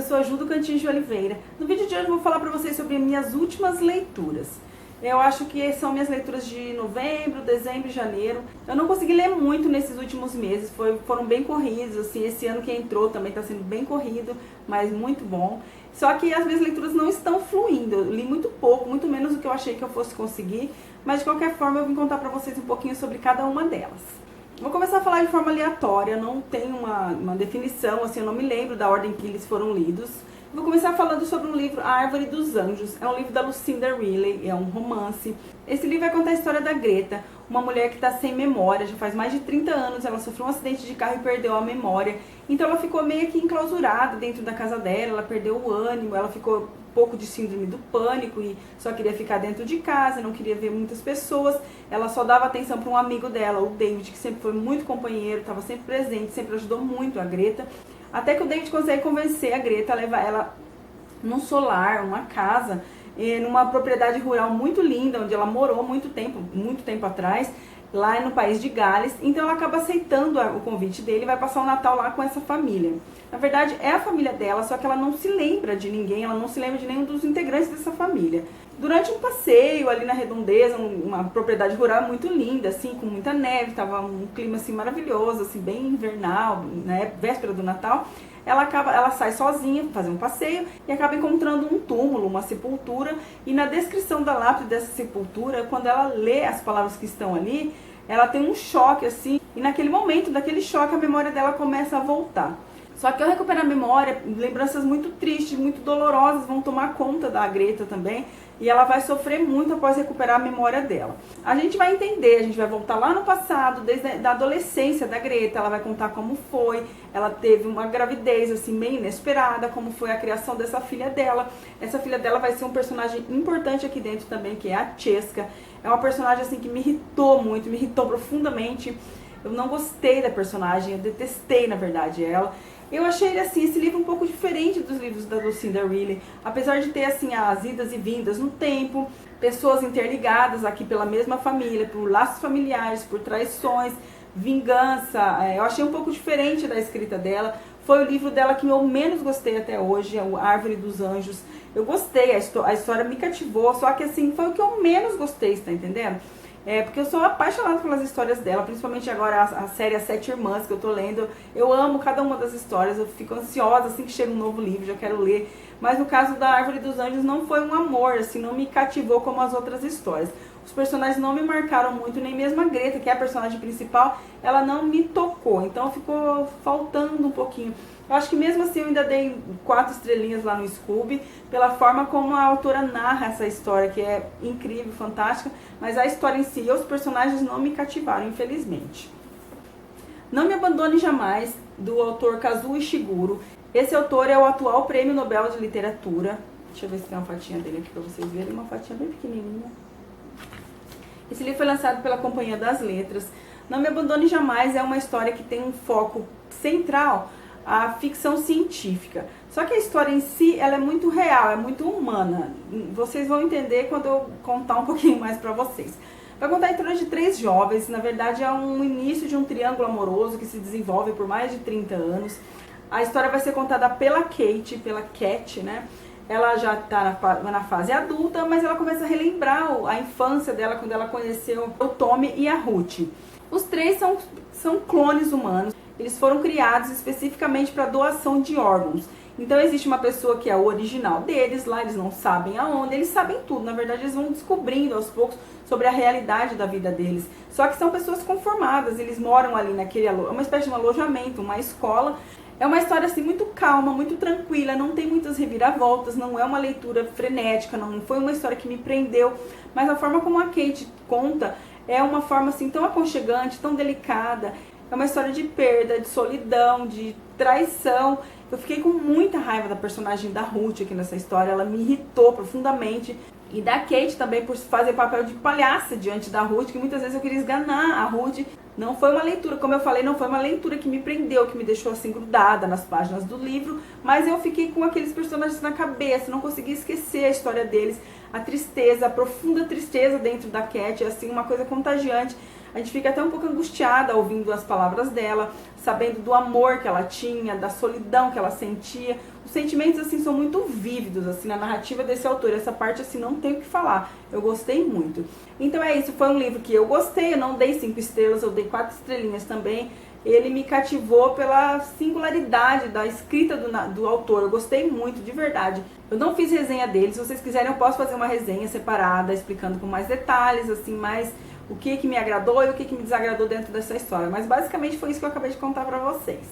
sou a Ju do Cantinho de Oliveira. No vídeo de hoje eu vou falar para vocês sobre minhas últimas leituras. Eu acho que são minhas leituras de novembro, dezembro e janeiro. Eu não consegui ler muito nesses últimos meses, foram bem corridos, assim, esse ano que entrou também está sendo bem corrido, mas muito bom. Só que as minhas leituras não estão fluindo, eu li muito pouco, muito menos do que eu achei que eu fosse conseguir, mas de qualquer forma eu vim contar para vocês um pouquinho sobre cada uma delas. Vou começar a falar de forma aleatória, não tem uma definição, assim, eu não me lembro da ordem que eles foram lidos. Vou começar falando sobre o livro A Árvore dos Anjos. É um livro da Lucinda Riley, é um romance. Esse livro vai contar a história da Greta, uma mulher que está sem memória, já faz mais de 30 anos, ela sofreu um acidente de carro e perdeu a memória. Então ela ficou meio que enclausurada dentro da casa dela, ela perdeu o ânimo, ela ficou um pouco de síndrome do pânico e só queria ficar dentro de casa, não queria ver muitas pessoas. Ela só dava atenção para um amigo dela, o David, que sempre foi muito companheiro, estava sempre presente, sempre ajudou muito a Greta. Até que o David consegue convencer a Greta a levar ela num solar, uma casa, numa propriedade rural muito linda, onde ela morou muito tempo atrás, lá no país de Gales. Então ela acaba aceitando o convite dele e vai passar o Natal lá com essa família. Na verdade é a família dela, só que ela não se lembra de ninguém, ela não se lembra de nenhum dos integrantes dessa família. Durante um passeio ali na redondeza, uma propriedade rural muito linda, assim, com muita neve, tava um clima assim maravilhoso, assim, bem invernal, né, véspera do Natal. Ela sai sozinha fazer um passeio e acaba encontrando um túmulo, uma sepultura, e na descrição da lápide dessa sepultura, quando ela lê as palavras que estão ali, ela tem um choque assim, e naquele momento, daquele choque, a memória dela começa a voltar. Só que ao recuperar a memória, lembranças muito tristes, muito dolorosas vão tomar conta da Greta também, e ela vai sofrer muito após recuperar a memória dela. A gente vai entender, a gente vai voltar lá no passado, desde a adolescência da Greta, ela vai contar como foi, ela teve uma gravidez assim meio inesperada, como foi a criação dessa filha dela. Essa filha dela vai ser um personagem importante aqui dentro também, que é a Chesca. É uma personagem assim que me irritou muito, me irritou profundamente. Eu não gostei da personagem, eu detestei na verdade ela. Eu achei assim, esse livro um pouco diferente dos livros da Lucinda Riley, apesar de ter assim as idas e vindas no tempo, pessoas interligadas aqui pela mesma família, por laços familiares, por traições, vingança. Eu achei um pouco diferente da escrita dela. Foi o livro dela que eu menos gostei até hoje, é o Árvore dos Anjos. Eu gostei, a história me cativou, só que assim, foi o que eu menos gostei, você tá entendendo? Porque eu sou apaixonada pelas histórias dela, principalmente agora a série As Sete Irmãs que eu tô lendo. Eu amo cada uma das histórias, eu fico ansiosa assim que chega um novo livro, já quero ler. Mas no caso da Árvore dos Anjos não foi um amor, assim, não me cativou como as outras histórias. Os personagens não me marcaram muito, nem mesmo a Greta, que é a personagem principal, ela não me tocou, então ficou faltando um pouquinho. Eu acho que mesmo assim eu ainda dei 4 estrelinhas lá no Scooby, pela forma como a autora narra essa história, que é incrível, fantástica, mas a história em si e os personagens não me cativaram, infelizmente. Não Me Abandone Jamais, do autor Kazuo Ishiguro. Esse autor é o atual Prêmio Nobel de Literatura. Deixa eu ver se tem uma fotinha dele aqui pra vocês verem, uma fotinha bem pequenininha. Esse livro foi lançado pela Companhia das Letras. Não Me Abandone Jamais é uma história que tem um foco central a ficção científica. Só que a história em si, ela é muito real, é muito humana. Vocês vão entender quando eu contar um pouquinho mais pra vocês. Vai contar a história de 3 jovens, na verdade é um início de um triângulo amoroso que se desenvolve por mais de 30 anos. A história vai ser contada pela Cat, né? Ela já está na fase adulta, mas ela começa a relembrar a infância dela, quando ela conheceu o Tommy e a Ruth. Os 3 são clones humanos. Eles foram criados especificamente para doação de órgãos. Então existe uma pessoa que é o original deles, lá eles não sabem aonde, eles sabem tudo. Na verdade eles vão descobrindo aos poucos sobre a realidade da vida deles. Só que são pessoas conformadas, eles moram ali uma espécie de um alojamento, uma escola. É uma história assim muito calma, muito tranquila, não tem muitas reviravoltas, não é uma leitura frenética, não foi uma história que me prendeu, mas a forma como a Kate conta é uma forma assim tão aconchegante, tão delicada. É uma história de perda, de solidão, de traição. Eu fiquei com muita raiva da personagem da Ruth aqui nessa história, ela me irritou profundamente. E da Kate também por fazer papel de palhaça diante da Ruth, que muitas vezes eu queria esganar a Ruth. Não foi uma leitura, como eu falei, não foi uma leitura que me prendeu, que me deixou assim grudada nas páginas do livro, mas eu fiquei com aqueles personagens na cabeça, não consegui esquecer a história deles, a tristeza, a profunda tristeza dentro da Cat, assim, uma coisa contagiante. a gente fica até um pouco angustiada ouvindo as palavras dela, sabendo do amor que ela tinha, da solidão que ela sentia. Os sentimentos, assim, são muito vívidos, assim, na narrativa desse autor. Essa parte, assim, não tem o que falar. Eu gostei muito. Então é isso, foi um livro que eu gostei, eu não dei 5 estrelas, eu dei 4 estrelinhas também. Ele me cativou pela singularidade da escrita do autor. Eu gostei muito, de verdade. Eu não fiz resenha dele. Se vocês quiserem, eu posso fazer uma resenha separada, explicando com mais detalhes, assim, mais o que me agradou e o que me desagradou dentro dessa história. Mas basicamente foi isso que eu acabei de contar pra vocês.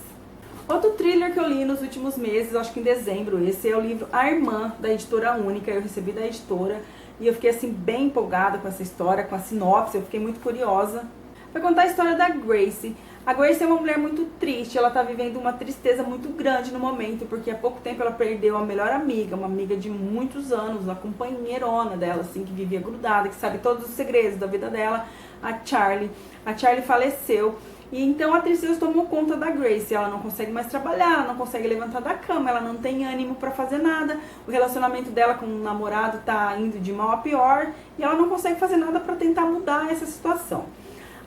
Outro thriller que eu li nos últimos meses, acho que em dezembro, esse é o livro A Irmã, da Editora Única. Eu recebi da editora e eu fiquei, assim, bem empolgada com essa história, com a sinopse. Eu fiquei muito curiosa. Vai contar a história da Grace. A Grace é uma mulher muito triste, ela tá vivendo uma tristeza muito grande no momento, porque há pouco tempo ela perdeu a melhor amiga, uma amiga de muitos anos, a companheirona dela, assim, que vivia grudada, que sabe todos os segredos da vida dela, a Charlie. A Charlie faleceu, e então a tristeza tomou conta da Grace. Ela não consegue mais trabalhar, ela não consegue levantar da cama, ela não tem ânimo pra fazer nada, o relacionamento dela com o namorado tá indo de mal a pior, e ela não consegue fazer nada pra tentar mudar essa situação.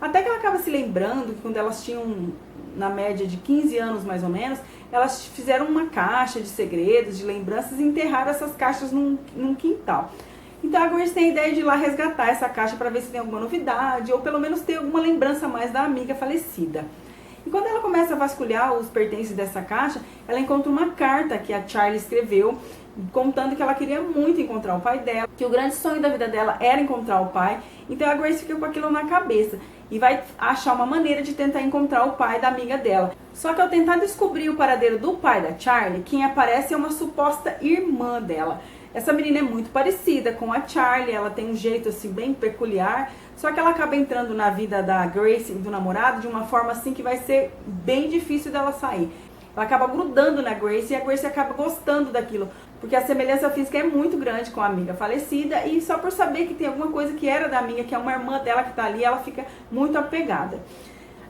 Até que ela acaba se lembrando que quando elas tinham, na média de 15 anos mais ou menos, elas fizeram uma caixa de segredos, de lembranças e enterraram essas caixas num quintal. Então a Grace tem a ideia de ir lá resgatar essa caixa para ver se tem alguma novidade, ou pelo menos ter alguma lembrança a mais da amiga falecida. E quando ela começa a vasculhar os pertences dessa caixa, ela encontra uma carta que a Charlie escreveu, contando que ela queria muito encontrar o pai dela, que o grande sonho da vida dela era encontrar o pai. Então a Grace fica com aquilo na cabeça e vai achar uma maneira de tentar encontrar o pai da amiga dela. Só que ao tentar descobrir o paradeiro do pai da Charlie, quem aparece é uma suposta irmã dela. Essa menina é muito parecida com a Charlie, ela tem um jeito assim bem peculiar, só que ela acaba entrando na vida da Grace e do namorado de uma forma assim que vai ser bem difícil dela sair. Ela acaba grudando na Grace e a Grace acaba gostando daquilo, porque a semelhança física é muito grande com a amiga falecida, e só por saber que tem alguma coisa que era da amiga, que é uma irmã dela que tá ali, ela fica muito apegada.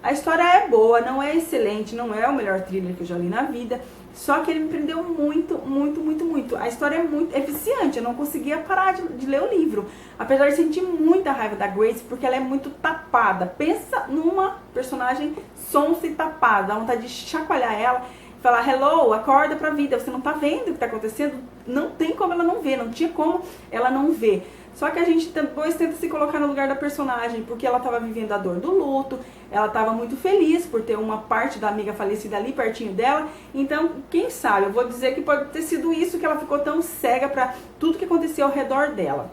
A história é boa, não é excelente, não é o melhor thriller que eu já li na vida, só que ele me prendeu muito, muito, muito, muito. A história é viciante, eu não conseguia parar de ler o livro, apesar de sentir muita raiva da Grace, porque ela é muito tapada. Pensa numa personagem sonsa e tapada, dá vontade de chacoalhar ela, falar, hello, acorda pra vida, você não tá vendo o que tá acontecendo? Não tem como ela não ver, não tinha como ela não ver. Só que a gente depois tenta se colocar no lugar da personagem, porque ela tava vivendo a dor do luto, ela tava muito feliz por ter uma parte da amiga falecida ali pertinho dela. Então, quem sabe, eu vou dizer que pode ter sido isso que ela ficou tão cega pra tudo que acontecia ao redor dela.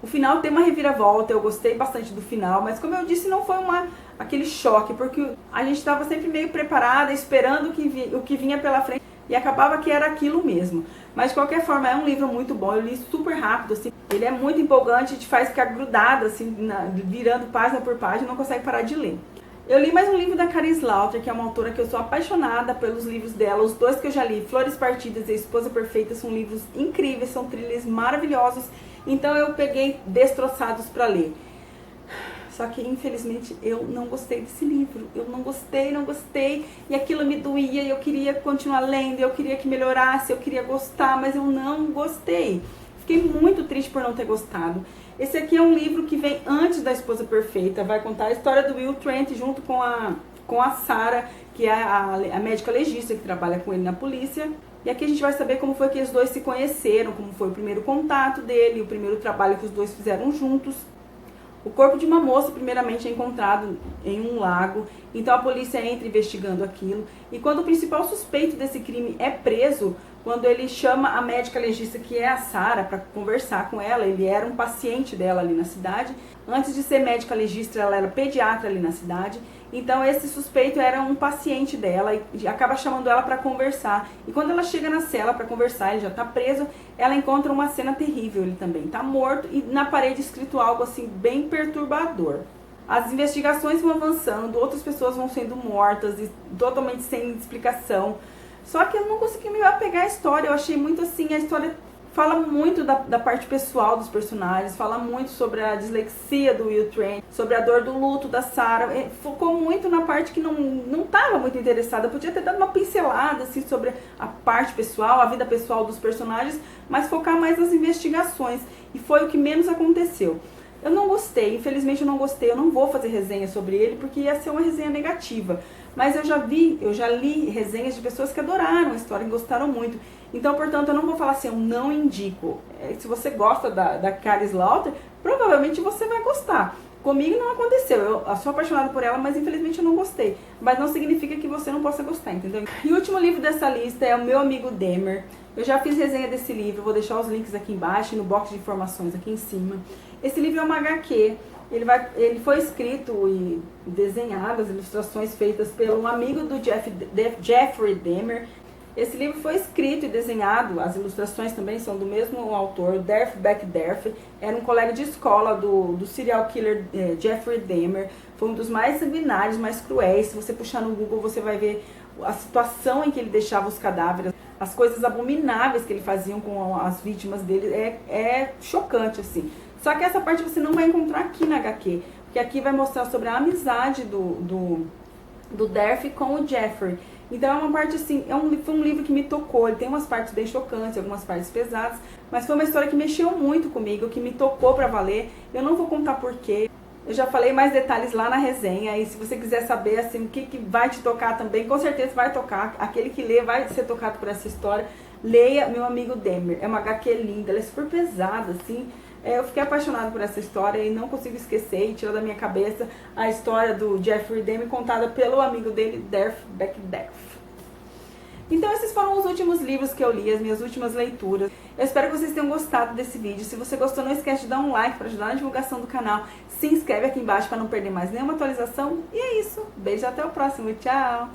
O final tem uma reviravolta, eu gostei bastante do final, mas como eu disse, não foi aquele choque, porque a gente estava sempre meio preparada, esperando o que vinha pela frente, e acabava que era aquilo mesmo. Mas de qualquer forma, é um livro muito bom, eu li super rápido, assim, ele é muito empolgante, te faz ficar grudada, assim, virando página por página, não consegue parar de ler. Eu li mais um livro da Karin Slaughter, que é uma autora que eu sou apaixonada pelos livros dela. Os dois que eu já li, Flores Partidas e A Esposa Perfeita, são livros incríveis, são thrillers maravilhosos. Então eu peguei Destroçados para ler. Só que infelizmente eu não gostei desse livro. Eu não gostei. E aquilo me doía, e eu queria continuar lendo, eu queria que melhorasse, eu queria gostar, mas eu não gostei. Fiquei muito triste por não ter gostado. Esse aqui é um livro que vem antes da Esposa Perfeita. Vai contar a história do Will Trent junto com a Sarah, que é a médica legista que trabalha com ele na polícia. E aqui a gente vai saber como foi que os dois se conheceram, como foi o primeiro contato dele, o primeiro trabalho que os dois fizeram juntos. O corpo de uma moça, primeiramente, é encontrado em um lago, então a polícia entra investigando aquilo. E quando o principal suspeito desse crime é preso, quando ele chama a médica legista, que é a Sarah, para conversar com ela, ele era um paciente dela ali na cidade. Antes de ser médica legista, ela era pediatra ali na cidade. Então esse suspeito era um paciente dela e acaba chamando ela para conversar. E quando ela chega na cela para conversar, ele já está preso, ela encontra uma cena terrível, ele também está morto, e na parede escrito algo assim bem perturbador. As investigações vão avançando, outras pessoas vão sendo mortas e totalmente sem explicação. Só que eu não consegui me apegar à história, eu achei muito assim, a história fala muito da parte pessoal dos personagens, fala muito sobre a dislexia do Will Trent, sobre a dor do luto da Sarah, focou muito na parte que não estava muito interessada. Eu podia ter dado uma pincelada assim, sobre a parte pessoal, a vida pessoal dos personagens, mas focar mais nas investigações, e foi o que menos aconteceu. Eu não gostei, infelizmente eu não gostei, eu não vou fazer resenha sobre ele porque ia ser uma resenha negativa. Mas eu já li resenhas de pessoas que adoraram a história e gostaram muito. Então, portanto, eu não vou falar assim, eu não indico. Se você gosta da Kari Slaughter, provavelmente você vai gostar. Comigo não aconteceu, eu sou apaixonada por ela, mas infelizmente eu não gostei. Mas não significa que você não possa gostar, entendeu? E o último livro dessa lista é O Meu Amigo Demer. Eu já fiz resenha desse livro, vou deixar os links aqui embaixo e no box de informações aqui em cima. Esse livro é uma HQ, ele foi escrito e desenhado, as ilustrações feitas pelo amigo do Jeffrey Demer. Esse livro foi escrito e desenhado, as ilustrações também são do mesmo autor, Derf Backderf, era um colega de escola do serial killer Jeffrey Demer, foi um dos mais sanguinários, mais cruéis. Se você puxar no Google você vai ver a situação em que ele deixava os cadáveres, as coisas abomináveis que ele fazia com as vítimas dele, é chocante assim. Só que essa parte você não vai encontrar aqui na HQ, porque aqui vai mostrar sobre a amizade do Derf com o Jeffrey. Então é uma parte assim, foi um livro que me tocou, ele tem umas partes bem chocantes, algumas partes pesadas, mas foi uma história que mexeu muito comigo, que me tocou pra valer. Eu não vou contar porquê, eu já falei mais detalhes lá na resenha, e se você quiser saber assim, o que vai te tocar também, com certeza vai tocar, aquele que lê vai ser tocado por essa história. Leia Meu Amigo Demer, é uma HQ linda, ela é super pesada assim. Eu fiquei apaixonada por essa história e não consigo esquecer e tirar da minha cabeça a história do Jeffrey Demer contada pelo amigo dele, Derf Backderf. Então esses foram os últimos livros que eu li, as minhas últimas leituras. Eu espero que vocês tenham gostado desse vídeo. Se você gostou, não esquece de dar um like para ajudar na divulgação do canal. Se inscreve aqui embaixo para não perder mais nenhuma atualização. E é isso. Beijo, até o próximo. Tchau!